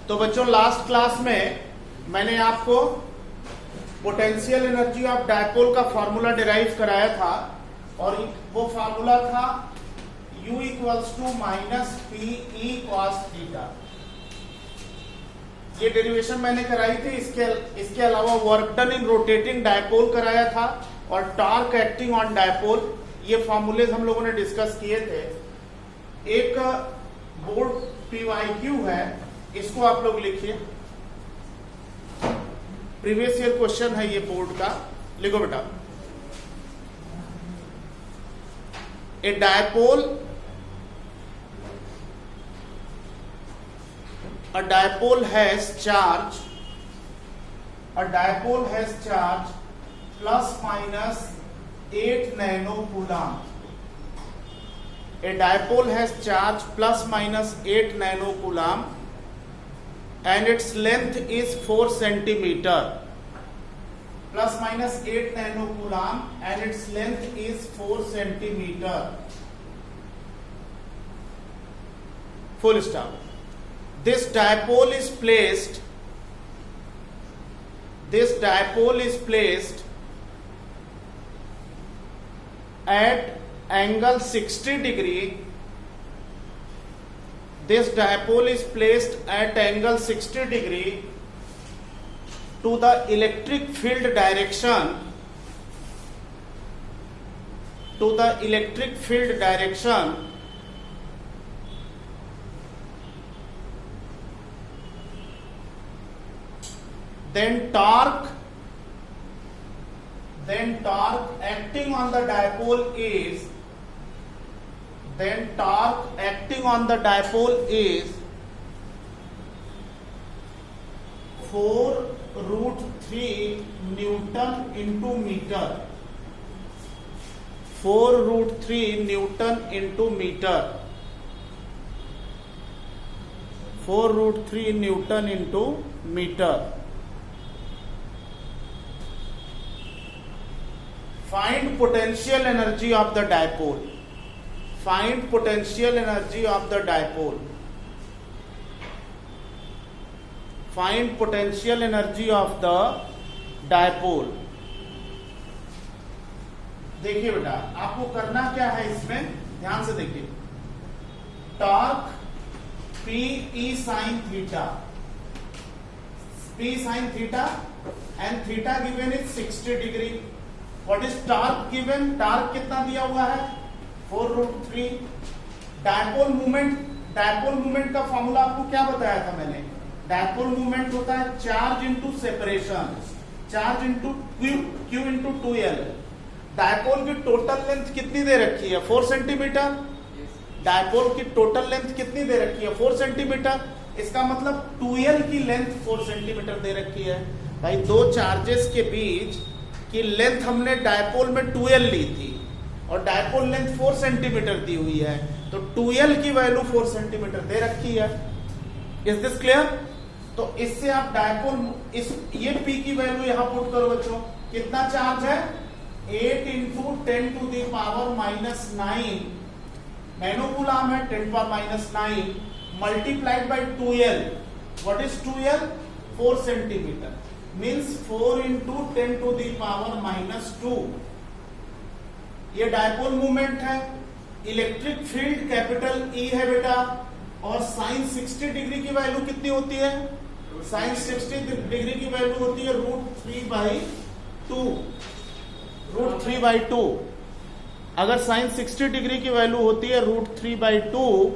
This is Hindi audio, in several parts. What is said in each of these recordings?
तो बच्चों लास्ट क्लास में मैंने आपको पोटेंशियल एनर्जी ऑफ डायपोल का फॉर्मूला डिराइव कराया था और वो फॉर्मूला था U equals to minus P E cos theta. ये डेरिवेशन मैंने कराई थी। इसके अलावा work done in rotating dipole कराया था और टॉर्क एक्टिंग ऑन डायपोल, ये फॉर्मूलेज हम लोगों ने डिस्कस किए थे। एक बोर्ड PYQ है, इसको आप लोग लिखिए। प्रीवियस ईयर क्वेश्चन है ये बोर्ड का, लिखो बेटा। ए dipole has charge plus minus 8 nanocoulomb. A dipole has charge plus minus 8 nanocoulomb and its length is 4 centimeter. Plus minus 8 nanocoulomb and its length is 4 centimeter. Full stop. This dipole is placed at angle 60 degree. This dipole is placed at angle 60 degree to the electric field direction. Then torque acting on the dipole is 4√3 Newton into meter. 4√3 Newton into meter. 4√3 Newton into meter. Find potential energy of the dipole. Find potential energy of the dipole. Find potential energy of the dipole. देखिए बेटा, आपको करना क्या है इसमें, ध्यान से देखिए। Torque P E sin theta, P sin theta and theta given is 60 degree. What is torque given? Torque कितना दिया हुआ है? 4√3. डायपोल मूवमेंट का फॉर्मूला आपको क्या बताया था मैंने? डायपोल मूवमेंट होता है charge into separation, charge into Q into 2L। Dipole की टोटल लेंथ कितनी दे रखी है? 4 सेंटीमीटर। डायपोल की टोटल लेंथ कितनी दे रखी है? 4 सेंटीमीटर। इसका मतलब 2L की लेंथ 4 सेंटीमीटर दे रखी है। भाई दो चार्जेस के बीच की लेंथ हमने डायपोल में 2L ली थी और डायपोल लेंथ 4 सेंटीमीटर दी हुई है, तो 2L की वैल्यू 4 सेंटीमीटर दे रखी है। Is this clear? तो इससे आप डायपोल ये P की वैल्यू यहां पुट करो बच्चों। कितना चार्ज है? 8 into 10 to the power minus 9 nanocoulomb है, 10 power minus 9 multiplied by 2L। What is 2L? 4 centimetre means 4 into 10 to the power minus 2। ये डायपोल मूवमेंट है। इलेक्ट्रिक फील्ड कैपिटल E है बेटा, और साइन 60 डिग्री की वैल्यू कितनी होती है? साइन 60 डिग्री की वैल्यू होती है √3/2। अगर साइन 60 डिग्री की वैल्यू होती है √3/2,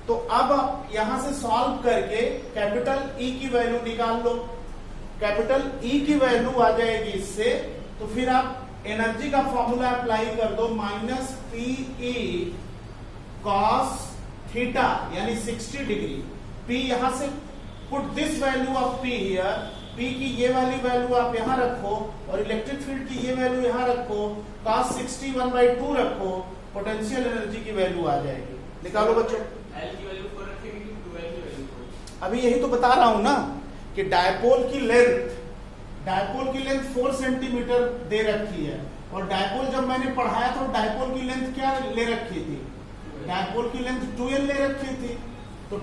तो अब यहां से सॉल्व करके कैपिटल E की वैल्यू निकाल लो। कैपिटल E की वैल्यू आ जाएगी इससे, तो फिर आप एनर्जी का फॉर्मूला अप्लाई कर दो, माइनस PE cos थीटा यानी 60 डिग्री। P यहां से put this value of P here. P की ये वाली वैल्यू आप यहां रखो और इलेक्ट्रिक फील्ड की ये वैल्यू यहां रखो, cos 60 1/2 रखो, पोटेंशियल एनर्जी की वैल्यू आ जाएगी। निकालो बच्चों। L की वैल्यू 4 रखेंगे कि 2L की वैल्यू 4? अभी यही तो बता रहा हूं ना कि डायपोल की लेंथ 4 सेंटीमीटर दे रखी है, और डायपोल जब मैंने पढ़ाया तो डायपोल की लेंथ क्या ले रखी थी? डायपोल की लेंथ 2L ले रखी थी। तो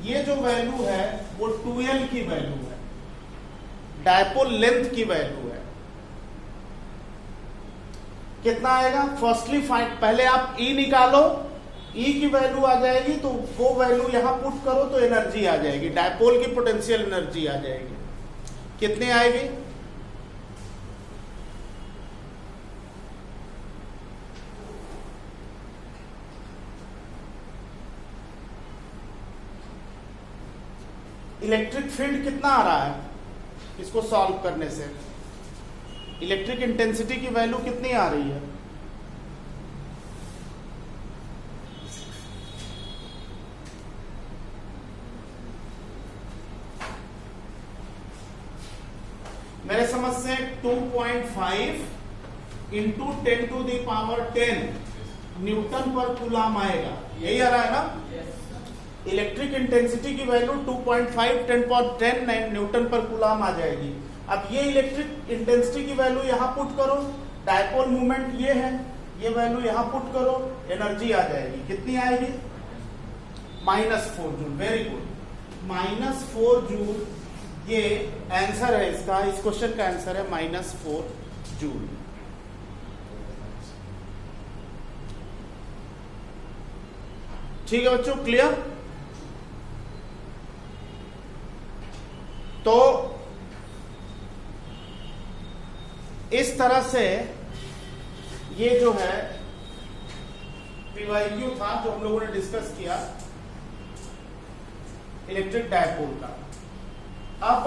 ये जो वैल्यू है वो 2l की वैल्यू है, डायपोल लेंथ की वैल्यू है। कितना आएगा? फर्स्टली फाइंड, पहले आप E निकालो, E की वैल्यू आ जाएगी तो वो वैल्यू यहां पुट करो तो एनर्जी आ जाएगी, डायपोल की पोटेंशियल एनर्जी आ जाएगी। कितनी आएगी? इलेक्ट्रिक फील्ड कितना आ रहा है इसको सॉल्व करने से? इलेक्ट्रिक इंटेंसिटी की वैल्यू कितनी आ रही है? मेरे समझ से 2.5 इंटू 10⁻10 न्यूटन पर कूलम आएगा, यही आ रहा है ना? इलेक्ट्रिक इंटेंसिटी की वैल्यू 2.5 10⁻10 न्यूटन पर कूलम आ जाएगी। अब ये इलेक्ट्रिक इंटेंसिटी की वैल्यू यहां पुट करो, डायपोल मूवमेंट ये है, ये वैल्यू यहां पुट करो, एनर्जी आ जाएगी। कितनी आएगी? -4 जूल। वेरी गुड, -4 जूल ये आंसर है इसका, इस क्वेश्चन का आंसर है -4 जूल। ठीक है बच्चों, क्लियर? तो इस तरह से ये जो है PYQ था जो हम लोगों ने डिस्कस किया इलेक्ट्रिक डायपोल का। अब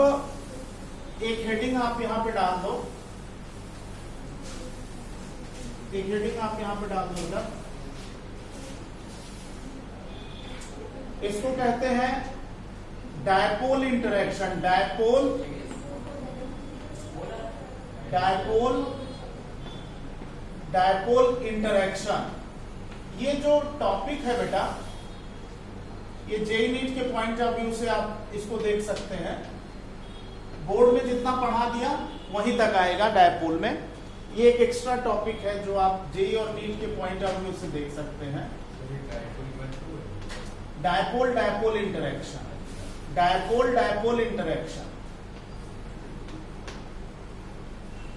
एक हेडिंग आप यहां पे डाल दो, एक हेडिंग आप यहां पे डाल दो। इसको कहते हैं डायपोल इंटरेक्शन, डायपोल इंटरेक्शन। ये जो टॉपिक है बेटा, ये जेईई नीट के पॉइंट ऑफ व्यू से आप इसको देख सकते हैं। बोर्ड में जितना पढ़ा दिया वहीं तक आएगा डायपोल में। ये एक एक्स्ट्रा टॉपिक है जो आप जेईई और नीट के पॉइंट ऑफ व्यू से देख सकते हैं। Dipole interaction, dipole interaction,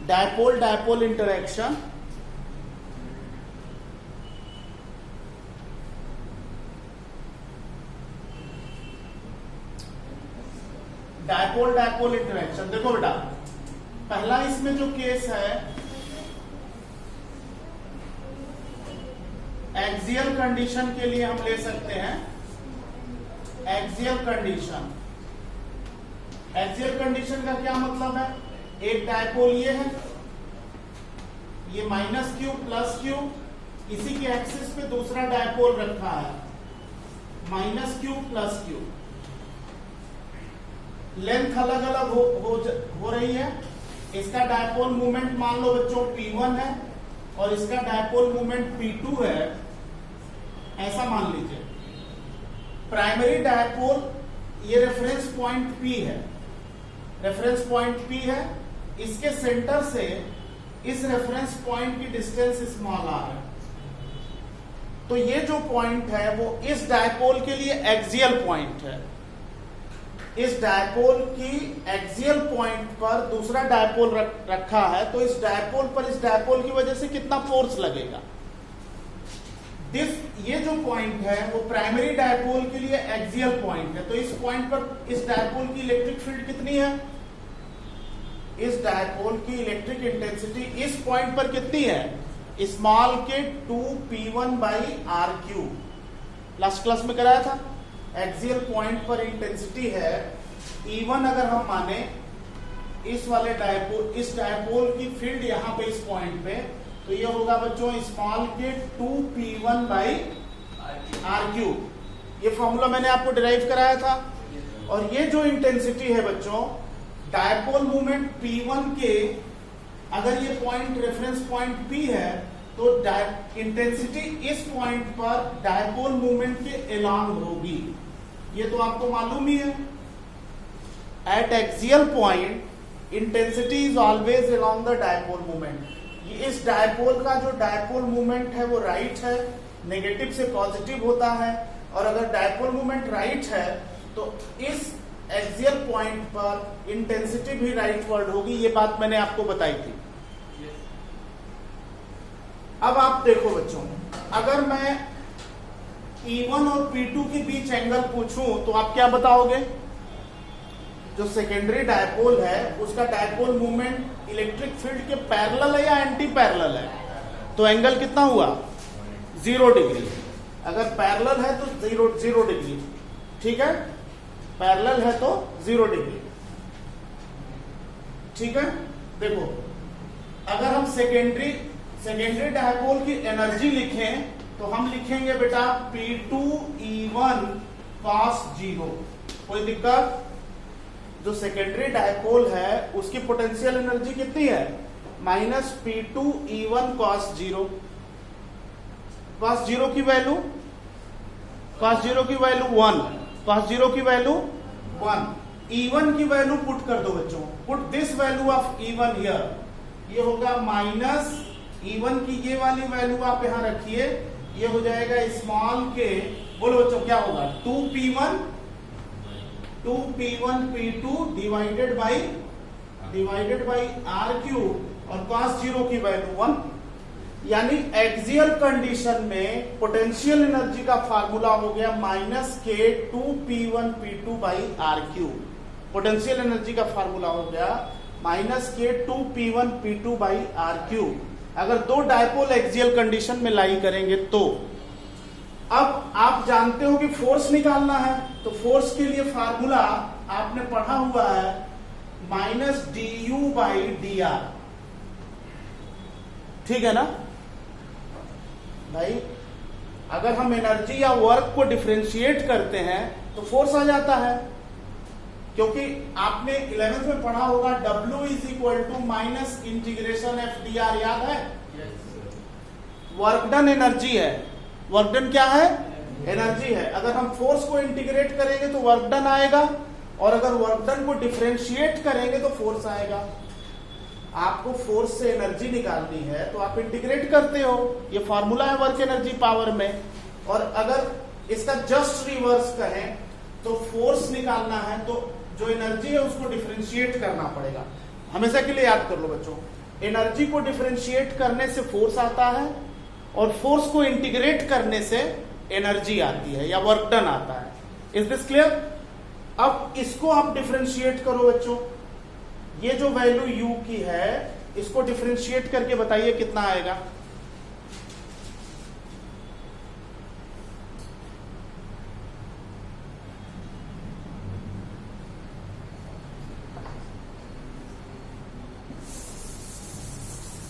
dipole interaction. Dipole interaction देखो बेटा, पहला इसमें जो केस है एक्सियल कंडीशन के लिए हम ले सकते हैं एक्सियल कंडीशन। एक्सियल कंडीशन का क्या मतलब है? एक डायपोल ये है, ये -q +q, इसी के एक्सिस पे दूसरा डायपोल रखा है -q +q। लेंथ अलग अलग हो रही है। इसका डायपोल मूवमेंट मान लो बच्चों P1 है और इसका डायपोल मूवमेंट P2 है, ऐसा मान लीजिए। प्राइमरी डायपोल ये रेफरेंस पॉइंट P है, रेफरेंस पॉइंट P है, इसके सेंटर से इस रेफरेंस पॉइंट की डिस्टेंस स्मॉल r है। तो ये जो पॉइंट है वो इस डायपोल के लिए एक्सियल पॉइंट है। इस डायपोल की एक्सियल पॉइंट पर दूसरा डायपोल रखा है, तो इस डायपोल पर इस डायपोल की वजह से कितना फोर्स लगेगा? ये जो पॉइंट है वो प्राइमरी डायपोल के लिए एक्सियल पॉइंट है। तो इस पॉइंट पर इस डायपोल की इलेक्ट्रिक फील्ड कितनी है? इस डायपोल की इलेक्ट्रिक इंटेंसिटी इस पॉइंट पर कितनी है? स्मॉल के 2p1/r3। लास्ट क्लास में कराया था। एक्सियल पॉइंट पर इंटेंसिटी है E1 अगर हम माने इस वाले डायपोल, इस डायपोल की फील्ड यहां पे इस पॉइंट पे, तो ये होगा बच्चों स्मॉल के 2p1/r3। ये फॉर्मूला मैंने आपको डिराइव कराया था। और ये जो इंटेंसिटी है बच्चों डायपोल मूवमेंट P1 के, अगर ये पॉइंट रेफरेंस पॉइंट P है तो इंटेंसिटी इस पॉइंट पर डायपोल मूवमेंट के अलोंग होगी। ये तो आपको मालूम ही है। Eight axial point intensity is always along the dipole movement. इस डायपोल का जो डायपोल मूवमेंट है वो राइट है, नेगेटिव से पॉजिटिव होता है। और अगर डायपोल मूवमेंट राइट है तो इस एक्सियल पॉइंट पर इंटेंसिटी भी राइट वर्ड होगी, ये बात मैंने आपको बताई थी। अब आप देखो बच्चों, अगर मैं E1 और P2 के बीच एंगल पूछूं तो आप क्या बताओगे? जो सेकेंडरी डायपोल है उसका डायपोल मूवमेंट इलेक्ट्रिक फील्ड के पैरेलल है या एंटी पैरेलल है? तो एंगल कितना हुआ? 0 डिग्री। अगर पैरेलल है तो 0 डिग्री, ठीक है? पैरेलल है तो 0 डिग्री, ठीक है? देखो, अगर हम सेकेंडरी डायपोल की एनर्जी लिखें तो हम लिखेंगे बेटा P2E1 cos 0। कोई दिक्कत? जो सेकेंडरी डायपोल है उसकी पोटेंशियल एनर्जी कितनी है? Minus P2E1 cos 0। cos 0 की वैल्यू 1, cos 0 की वैल्यू 1। E1 की वैल्यू पुट कर दो बच्चों, put this value of E1 here. ये होगा माइनस E1 की ये वाली वैल्यू आप यहां रखिए, ये हो जाएगा स्मॉल के, बोलो बच्चों क्या होगा? 2P1 P2 divided by R³ और cos 0 की वैल्यू 1। यानी एक्सियल कंडीशन में पोटेंशियल एनर्जी का फार्मूला हो गया माइनस के 2P1 P2 by R³। Potential energy का फार्मूला हो गया माइनस के 2P1 P2 बाई R³। अगर दो डायपोल एक्सियल कंडीशन में लाई करेंगे तो अब आप जानते हो कि फोर्स निकालना है, तो फोर्स के लिए फार्मूला आपने पढ़ा हुआ है माइनस du बाई dr, ठीक है ना भाई? अगर हम एनर्जी या वर्क को डिफरेंशिएट करते हैं तो फोर्स आ जाता है, क्योंकि आपने 11th में पढ़ा होगा W is equal to minus integration FDR, याद है? वर्क डन एनर्जी है, वर्क डन क्या है? एनर्जी है। अगर हम फोर्स को इंटीग्रेट करेंगे तो वर्क डन आएगा, और अगर वर्क डन को डिफरेंशिएट करेंगे तो फोर्स आएगा। आपको फोर्स से एनर्जी निकालनी है तो आप इंटीग्रेट करते हो, ये फॉर्मूला है वर्क एनर्जी पावर में। और अगर इसका जस्ट रिवर्स कहें तो फोर्स निकालना है तो जो एनर्जी है उसको डिफरेंशिएट करना पड़ेगा। हमेशा के लिए याद कर लो बच्चों, एनर्जी को डिफरेंशिएट करने से फोर्स आता है और फोर्स को इंटीग्रेट करने से एनर्जी आती है या वर्क डन आता है। Is this clear? अब इसको आप डिफरेंशिएट करो बच्चों, ये जो वैल्यू u की है इसको डिफरेंशिएट करके बताइए कितना आएगा?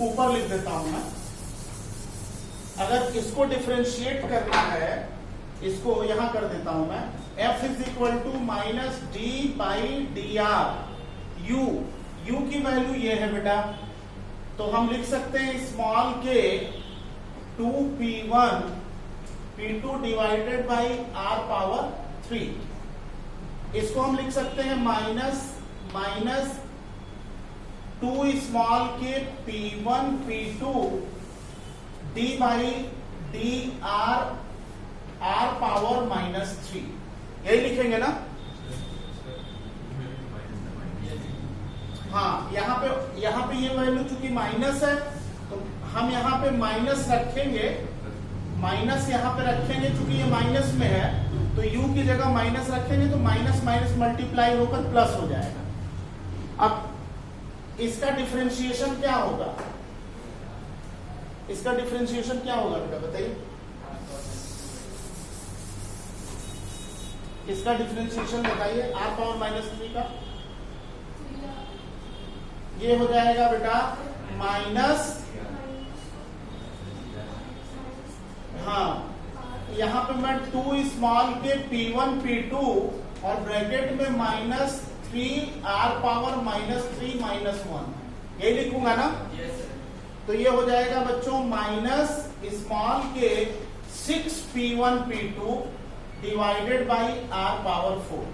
ऊपर लिख देता हूं मैं। अगर इसको डिफरेंशिएट करना है, इसको यहां कर देता हूं मैं, F is equal to minus D by D R. U की वैल्यू ये है बेटा, तो हम लिख सकते हैं स्मॉल के 2P1 P2 divided by R power 3। इसको हम लिख सकते हैं माइनस 2 स्मॉल के P1 P2 D by D are power -3, यही लिखेंगे ना? हाँ, यहाँ पे ये वैल्यू चूंकि माइनस है तो हम यहाँ पे माइनस रखेंगे, माइनस यहाँ पे रखेंगे, चूंकि ये माइनस में है तो u की जगह माइनस रखेंगे तो माइनस माइनस मल्टीप्लाई होकर प्लस हो जाएगा। अब इसका डिफरेंशिएशन क्या होगा? इसका डिफरेंशिएशन क्या होगा बेटा बताइए? इसका डिफरेंशिएशन बताइए r पावर -3 का। ये हो जाएगा बेटा माइनस, हाँ यहां पे मैं 2 स्मॉल के P1 P2 और ब्रैकेट में -3 R पावर -3 -1, यही लिखूंगा ना? तो ये हो जाएगा बच्चों माइनस स्मॉल के 6 P1 P2 divided by R power 4।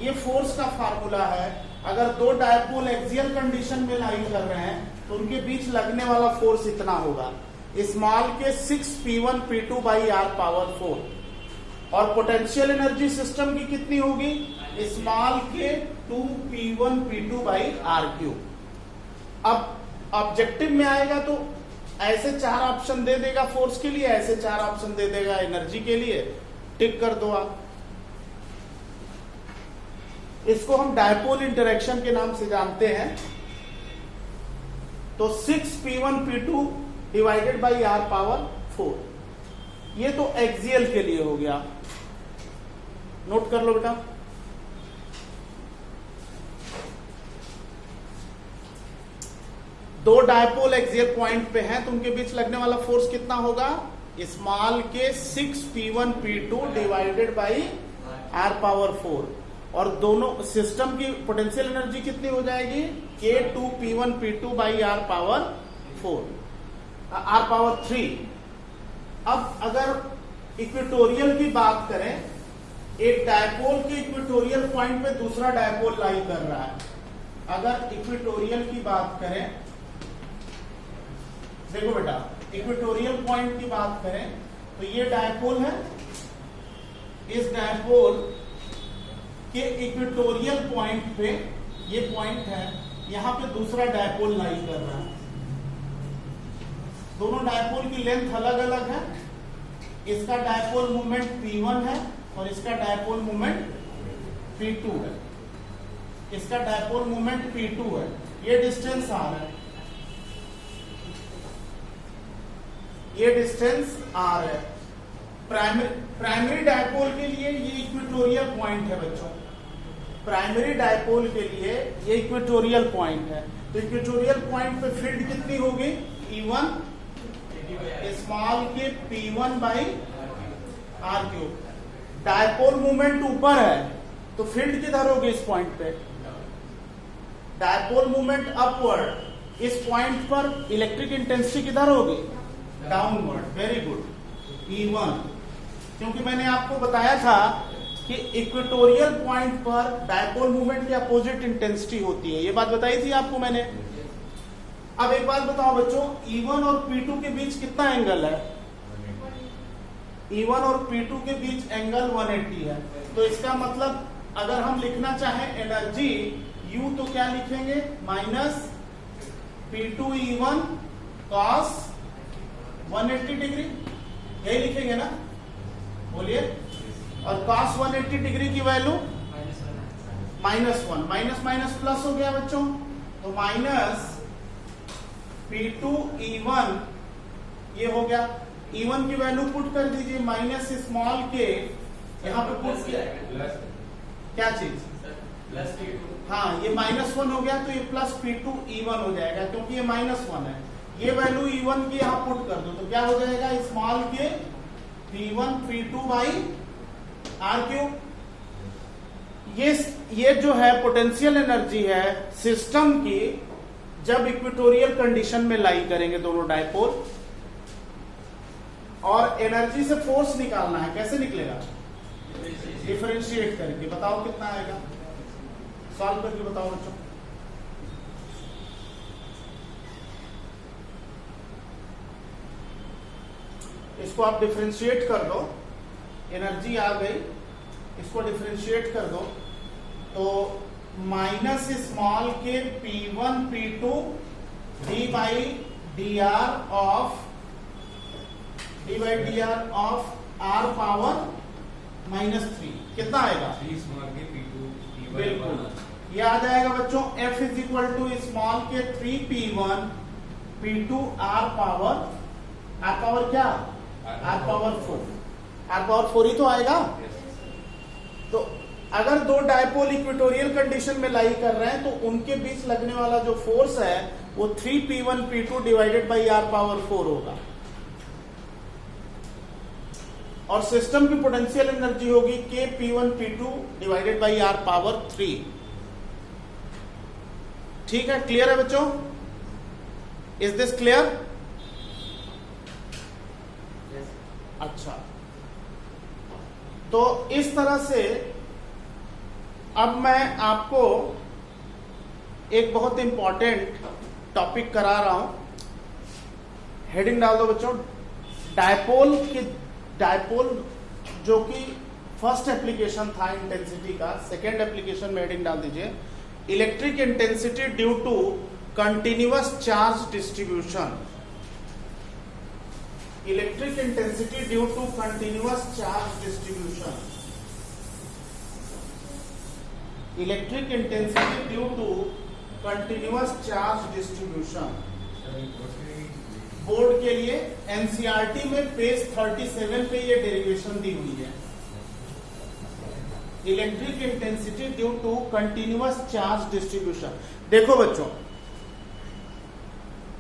ये फोर्स का फार्मूला है। अगर दो डायपोल एक्सियल कंडीशन में लाई कर रहे हैं तो उनके बीच लगने वाला फोर्स इतना होगा, स्मॉल के 6 P1 P2 by R power 4। और पोटेंशियल एनर्जी सिस्टम की कितनी होगी, स्मॉल के 2p1p2 बाई आर क्यूब। अब ऑब्जेक्टिव में आएगा तो ऐसे 4 ऑप्शन दे देगा फोर्स के लिए, ऐसे 4 ऑप्शन दे देगा एनर्जी के लिए, टिक कर दो आप। इसको हम डायपोल इंटरेक्शन के नाम से जानते हैं। तो 6p1p2 divided by R power 4, ये तो एक्सियल के लिए हो गया, नोट कर लो बेटा। दो डायपोल एक्सियल पॉइंट पे हैं तो उनके बीच लगने वाला फोर्स कितना होगा, स्मॉल के 6p1p2 divided by R power 4, और दोनों सिस्टम की पोटेंशियल एनर्जी कितनी हो जाएगी, k2p1p2 बाई आर पावर 3। अब अगर इक्वेटोरियल की बात करें, एक डायपोल के इक्वेटोरियल पॉइंट पे दूसरा डायपोल लाई कर रहा है। अगर इक्वेटोरियल की बात करें, देखो बेटा, इक्वेटोरियल पॉइंट की बात करें तो ये डायपोल है, इस डायपोल के इक्वेटोरियल पॉइंट पे ये पॉइंट है, यहां पे दूसरा डायपोल लाई कर रहा है। दोनों डायपोल की लेंथ अलग अलग है, इसका डायपोल मोमेंट P1 है और इसका डायपोल मोमेंट P2 है, इसका डायपोल मोमेंट P2 है, ये डिस्टेंस R है, ये डिस्टेंस R है। प्राइमरी डायपोल के लिए ये इक्वेटोरियल पॉइंट है बच्चों, प्राइमरी डायपोल के लिए ये इक्वेटोरियल पॉइंट है। तो इक्वेटोरियल पॉइंट पे फील्ड कितनी होगी, E1 स्मॉल के P1 by R cube. Dipole movement ऊपर है तो फील्ड किधर होगी, इस पॉइंट पे। डायपोल मूवमेंट अपवर्ड, इस पॉइंट पर इलेक्ट्रिक इंटेंसिटी किधर होगी, डाउनवर्ड। Very good, E1। क्योंकि मैंने आपको बताया था कि इक्वेटोरियल पॉइंट पर डायपोल मूवमेंट की अपोजिट इंटेंसिटी होती है, ये बात बताई थी आपको मैंने। अब एक बात बताओ बच्चों, E1 और P2 के बीच कितना एंगल है, E1 और P2 के बीच एंगल 180 है। तो इसका मतलब अगर हम लिखना चाहें एनर्जी U, तो क्या लिखेंगे, माइनस P2E1 cos 180 डिग्री, यही लिखेंगे ना, बोलिए। और cos 180 डिग्री की वैल्यू -1, माइनस माइनस प्लस हो गया बच्चों, तो माइनस P2E1 ये हो गया। E1 की वैल्यू पुट कर दीजिए, माइनस स्मॉल के यहाँ पे पुट किया, क्या चीज, हाँ ये -1 हो गया, तो ये प्लस P2E1 हो जाएगा, क्योंकि ये -1 है। ये वैल्यू E1 की यहाँ पुट कर दो तो क्या हो जाएगा, स्मॉल के P1 P2 by R cube. ये जो है पोटेंशियल एनर्जी है सिस्टम की, जब इक्वेटोरियल कंडीशन में लाई करेंगे दोनों डायपोल, और एनर्जी से फोर्स निकालना है, कैसे निकलेगा, डिफरेंशिएट करके। बताओ कितना आएगा, सॉल्व करके बताओ बच्चों। इसको आप डिफरेंशिएट कर दो, एनर्जी आ गई, इसको डिफरेंशिएट कर दो, तो माइनस स्मॉल के P1 P2 D by D R of R power -3, कितना आएगा, बिल्कुल ये आ जाएगा बच्चों, F is equal to small के 3P1 P2 आर पावर क्या, आर पावर 4 ही तो आएगा। तो अगर दो डायपोल इक्वेटोरियल कंडीशन में लाई कर रहे हैं तो उनके बीच लगने वाला जो फोर्स है वो 3P1 P2 divided by R power 4 होगा, और सिस्टम की पोटेंशियल एनर्जी होगी K P1 P2 divided by R power 3। ठीक है, क्लियर है बच्चों, इज दिस क्लियर? अच्छा, तो इस तरह से अब मैं आपको एक बहुत इंपॉर्टेंट टॉपिक करा रहा हूं। हेडिंग डाल दो बच्चों, डायपोल जो कि फर्स्ट एप्लीकेशन था इंटेंसिटी का, सेकेंड एप्लीकेशन में हेडिंग डाल दीजिए electric intensity due to continuous charge distribution. Electric intensity due to continuous charge distribution. Electric intensity due to continuous charge distribution. Board के लिए एनसीईआरटी में पेज 37 पे ये डेरिवेशन दी हुई है। Electric intensity due to continuous charge distribution. देखो बच्चों,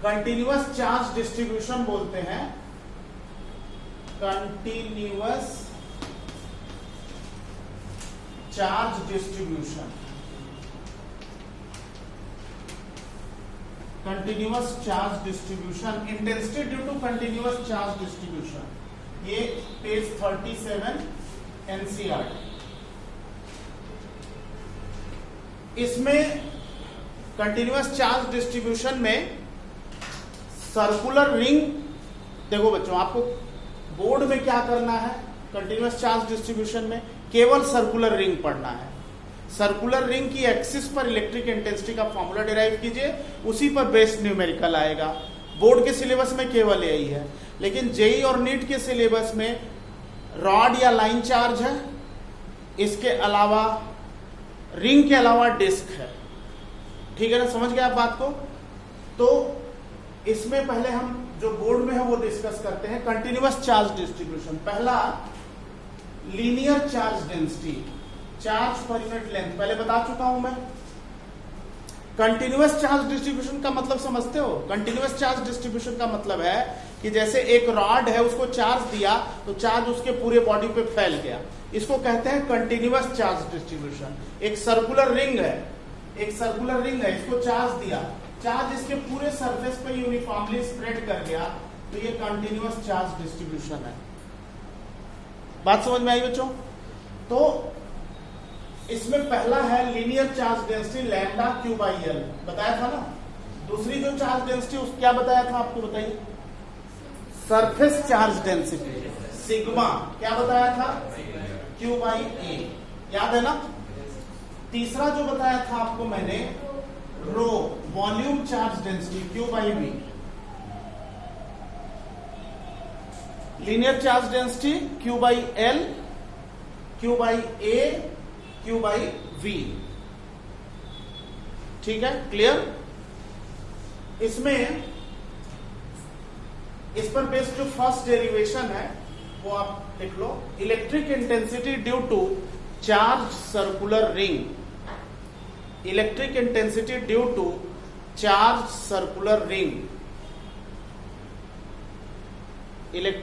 कंटिन्यूअस चार्ज डिस्ट्रीब्यूशन बोलते हैं continuous charge distribution. Continuous charge distribution, intensity due to continuous charge distribution, ये पेज 37 एनसीईआरटी। इसमें कंटिन्यूअस चार्ज डिस्ट्रीब्यूशन में सर्कुलर रिंग, देखो बच्चों आपको बोर्ड में क्या करना है, कंटिन्यूअस चार्ज डिस्ट्रीब्यूशन में केवल सर्कुलर रिंग पढ़ना है। सर्कुलर रिंग की एक्सिस पर इलेक्ट्रिक इंटेंसिटी का फॉर्मूला डिराइव कीजिए, उसी पर बेस्ड न्यूमेरिकल आएगा। बोर्ड के सिलेबस में केवल यही है, लेकिन जेई और नीट के सिलेबस में रॉड या लाइन चार्ज है, इसके अलावा रिंग के अलावा डिस्क है। ठीक है ना, समझ गए आप बात को? तो इसमें पहले हम जो बोर्ड में है वो डिस्कस करते हैं। कंटिन्यूअस चार्ज डिस्ट्रीब्यूशन, पहला linear charge density, charge per unit length, पहले बता चुका हूं मैं। कंटिन्यूअस चार्ज डिस्ट्रीब्यूशन का मतलब समझते हो? कंटिन्यूअस चार्ज डिस्ट्रीब्यूशन का मतलब है कि जैसे एक रॉड है, उसको चार्ज दिया तो चार्ज उसके पूरे बॉडी पे फैल गया, इसको कहते हैं कंटिन्यूअस चार्ज डिस्ट्रीब्यूशन। एक सर्कुलर रिंग है, इसको चार्ज दिया, चार्ज इसके पूरे सरफेस पे यूनिफॉर्मली स्प्रेड कर गया, तो ये कंटिन्यूअस चार्ज डिस्ट्रीब्यूशन है। बात समझ में आई बच्चों? तो इसमें पहला है linear charge density lambda Q by L, बताया था ना। दूसरी जो चार्ज डेंसिटी उस क्या बताया था आपको, बताइए? सरफेस चार्ज डेंसिटी सिग्मा, क्या बताया था? क्यू बाई ए, याद है ना। तीसरा जो बताया था आपको मैंने, rho volume charge density q by v. Linear charge density q by l, q by a, q by v. ठीक है, क्लियर? इसमें इस पर बेस्ड जो फर्स्ट डेरिवेशन है वो आप लिख लो, electric intensity due to charge circular ring. Electric intensity due to charge circular ring. Electric